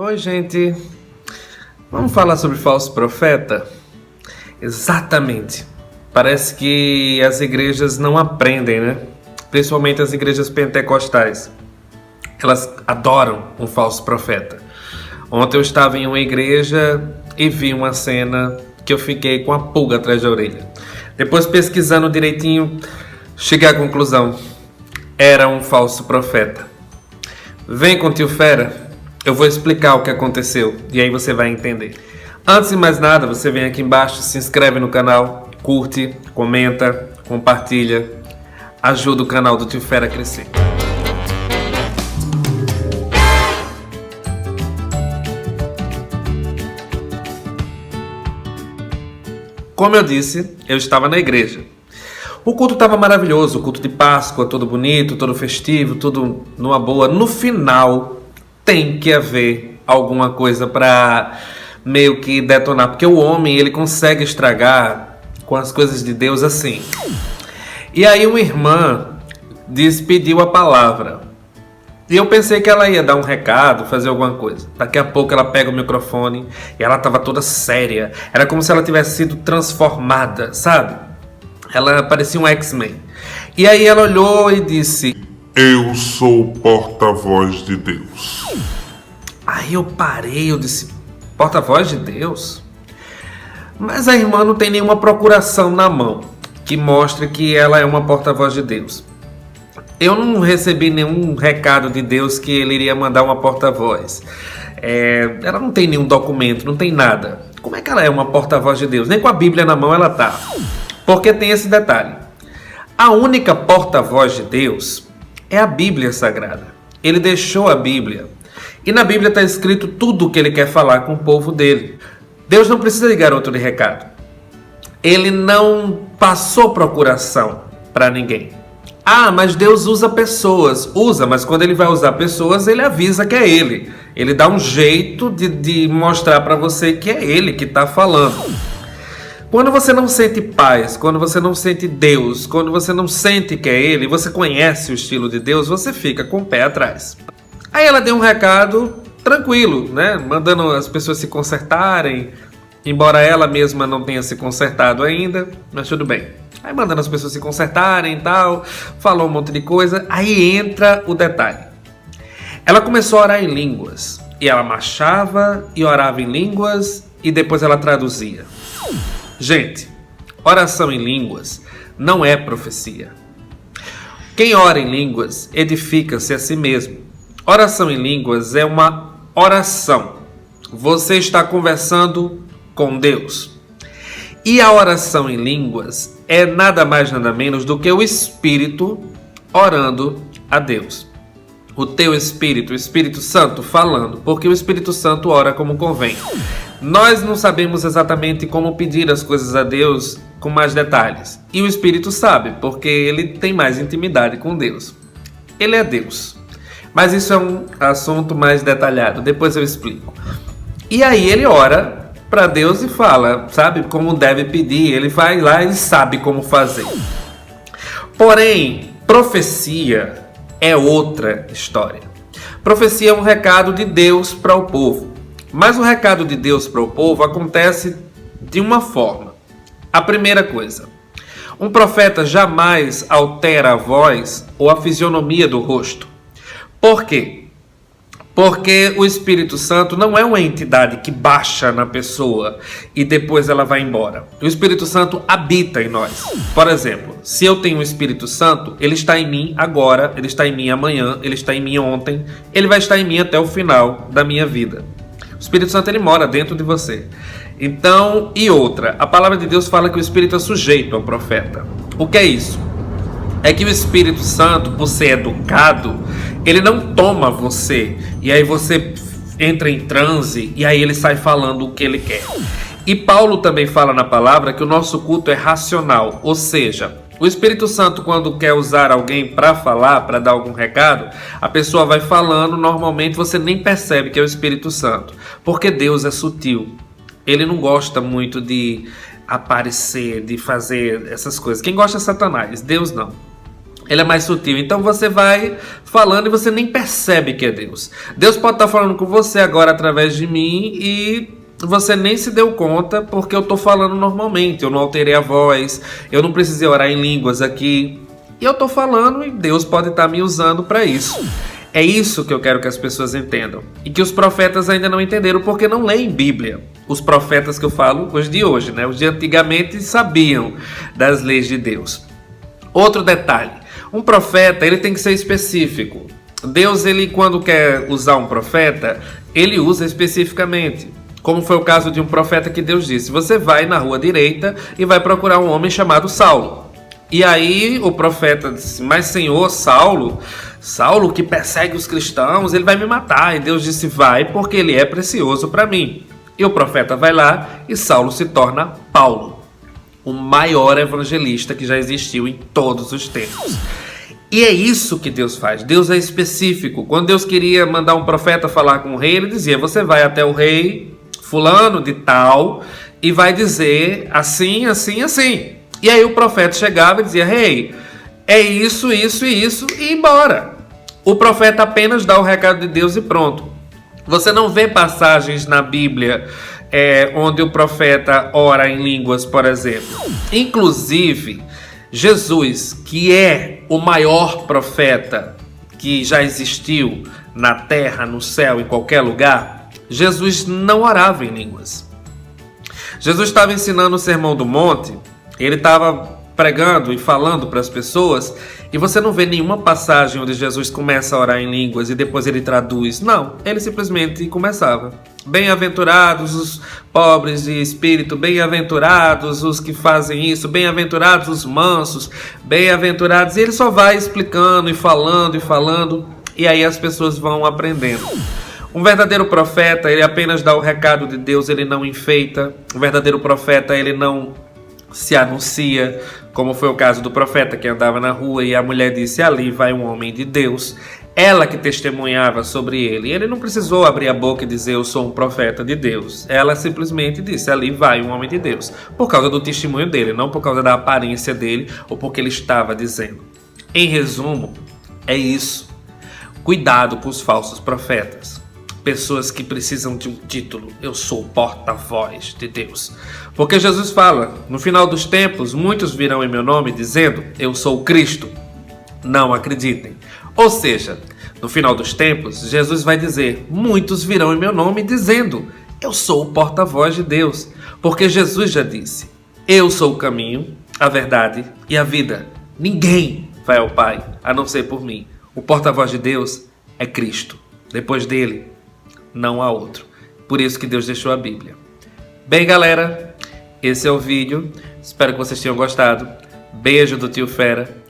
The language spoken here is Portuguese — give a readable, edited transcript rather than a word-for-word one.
Oi, gente. Vamos falar sobre falso profeta? Exatamente. Parece que as igrejas não aprendem, né? Principalmente as igrejas pentecostais. Elas adoram um falso profeta. Ontem eu estava em uma igreja e vi uma cena que eu fiquei com a pulga atrás da orelha. Depois, pesquisando direitinho, cheguei à conclusão: era um falso profeta. Vem com o tio Fera, eu vou explicar o que aconteceu e aí você vai entender. Antes de mais nada, você vem aqui embaixo, se inscreve no canal, curte, comenta, compartilha, ajuda o canal do tio Fera a crescer. Como eu disse, eu estava na igreja. O culto estava maravilhoso, o culto de Páscoa, todo bonito, todo festivo, tudo numa boa. No final, tem que haver alguma coisa para meio que detonar, porque o homem, ele consegue estragar com as coisas de Deus assim. E aí uma irmã pediu a palavra. E eu pensei que ela ia dar um recado, fazer alguma coisa. Daqui a pouco ela pega o microfone e ela estava toda séria. Era como se ela tivesse sido transformada, sabe? Ela parecia um X-Men. E aí ela olhou e disse: eu sou o porta-voz de Deus. Aí eu parei, eu disse: porta-voz de Deus? Mas a irmã não tem nenhuma procuração na mão que mostre que ela é uma porta-voz de Deus. Eu não recebi nenhum recado de Deus que ele iria mandar uma porta-voz. Ela não tem nenhum documento, não tem nada. Como é que ela é uma porta-voz de Deus? Nem com a Bíblia na mão ela tá. Porque tem esse detalhe: a única porta-voz de Deus é a Bíblia Sagrada. Ele deixou a Bíblia. E na Bíblia está escrito tudo o que ele quer falar com o povo dele. Deus não precisa de garoto de recado. Ele não passou procuração para ninguém. Ah, mas Deus usa pessoas. Usa, mas quando ele vai usar pessoas, ele avisa que é ele. Ele dá um jeito de mostrar para você que é ele que está falando. Quando você não sente paz, quando você não sente Deus, quando você não sente que é ele, você conhece o estilo de Deus, você fica com o pé atrás. Aí ela deu um recado tranquilo, né? Mandando as pessoas se consertarem, embora ela mesma não tenha se consertado ainda, mas tudo bem. Aí mandando as pessoas se consertarem e tal, falou um monte de coisa. Aí entra o detalhe. Ela começou a orar em línguas, e ela marchava e orava em línguas, e depois ela traduzia. Gente, oração em línguas não é profecia. Quem ora em línguas edifica-se a si mesmo. Oração em línguas é uma oração. Você está conversando com Deus. E a oração em línguas é nada mais nada menos do que o Espírito orando a Deus. O teu Espírito, o Espírito Santo falando, porque o Espírito Santo ora como convém. Nós não sabemos exatamente como pedir as coisas a Deus com mais detalhes. E o Espírito sabe, porque ele tem mais intimidade com Deus. Ele é Deus. Mas isso é um assunto mais detalhado, depois eu explico. E aí ele ora para Deus e fala, sabe, como deve pedir. Ele vai lá e sabe como fazer. Porém, profecia é outra história. Profecia é um recado de Deus para o povo. Mas o recado de Deus para o povo acontece de uma forma. A primeira coisa: um profeta jamais altera a voz ou a fisionomia do rosto. Por quê? Porque o Espírito Santo não é uma entidade que baixa na pessoa e depois ela vai embora. O Espírito Santo habita em nós. Por exemplo, se eu tenho o Espírito Santo, ele está em mim agora, ele está em mim amanhã, ele está em mim ontem, ele vai estar em mim até o final da minha vida. O Espírito Santo, ele mora dentro de você. Então, e outra, a palavra de Deus fala que o Espírito é sujeito ao profeta. O que é isso? É que o Espírito Santo, por ser educado, ele não toma você e aí você entra em transe e aí ele sai falando o que ele quer. E Paulo também fala na palavra que o nosso culto é racional, ou seja, o Espírito Santo, quando quer usar alguém para falar, para dar algum recado, a pessoa vai falando, normalmente você nem percebe que é o Espírito Santo, porque Deus é sutil. Ele não gosta muito de aparecer, de fazer essas coisas. Quem gosta é Satanás, Deus não. Ele é mais sutil. Então você vai falando e você nem percebe que é Deus. Deus pode estar falando com você agora através de mim e você nem se deu conta porque eu estou falando normalmente. Eu não alterei a voz, eu não precisei orar em línguas aqui. E eu estou falando e Deus pode estar me usando para isso. É isso que eu quero que as pessoas entendam. E que os profetas ainda não entenderam porque não leem Bíblia. Os profetas que eu falo, os de hoje, né? Os de antigamente sabiam das leis de Deus. Outro detalhe. Um profeta, ele tem que ser específico. Deus, ele quando quer usar um profeta, ele usa especificamente. Como foi o caso de um profeta que Deus disse: você vai na rua direita e vai procurar um homem chamado Saulo. E aí o profeta disse: mas Senhor, Saulo que persegue os cristãos, ele vai me matar. E Deus disse: vai, porque ele é precioso para mim. E o profeta vai lá e Saulo se torna Paulo, o maior evangelista que já existiu em todos os tempos. E é isso que Deus faz. Deus é específico. Quando Deus queria mandar um profeta falar com o rei, ele dizia: você vai até o rei fulano de tal e vai dizer assim, assim, assim. E aí o profeta chegava e dizia: rei, é isso, isso e isso, e ir embora. O profeta apenas dá o recado de Deus e pronto. Você não vê passagens na Bíblia onde o profeta ora em línguas, por exemplo. Inclusive, Jesus, que é o maior profeta que já existiu na terra, no céu, em qualquer lugar, Jesus não orava em línguas. Jesus estava ensinando o Sermão do Monte, ele estava pregando e falando para as pessoas, e você não vê nenhuma passagem onde Jesus começa a orar em línguas e depois ele traduz. Não, ele simplesmente começava: bem-aventurados os pobres de espírito, bem-aventurados os que fazem isso, bem-aventurados os mansos, bem-aventurados. E ele só vai explicando e falando, e aí as pessoas vão aprendendo. Um verdadeiro profeta, ele apenas dá o recado de Deus, ele não enfeita. Um verdadeiro profeta, ele não se anuncia, como foi o caso do profeta que andava na rua e a mulher disse: ali vai um homem de Deus. Ela que testemunhava sobre ele. Ele não precisou abrir a boca e dizer: eu sou um profeta de Deus. Ela simplesmente disse: ali vai um homem de Deus. Por causa do testemunho dele, não por causa da aparência dele ou porque ele estava dizendo. Em resumo, é isso. Cuidado com os falsos profetas. Pessoas que precisam de um título: eu sou o porta-voz de Deus. Porque Jesus fala: no final dos tempos, muitos virão em meu nome dizendo: eu sou o Cristo. Não acreditem. Ou seja, no final dos tempos, Jesus vai dizer: muitos virão em meu nome dizendo: eu sou o porta-voz de Deus. Porque Jesus já disse: eu sou o caminho, a verdade e a vida. Ninguém vai ao Pai a não ser por mim. O porta-voz de Deus é Cristo. Depois dele, não há outro. Por isso que Deus deixou a Bíblia. Bem, galera, esse é o vídeo. Espero que vocês tenham gostado. Beijo do Tio Fera.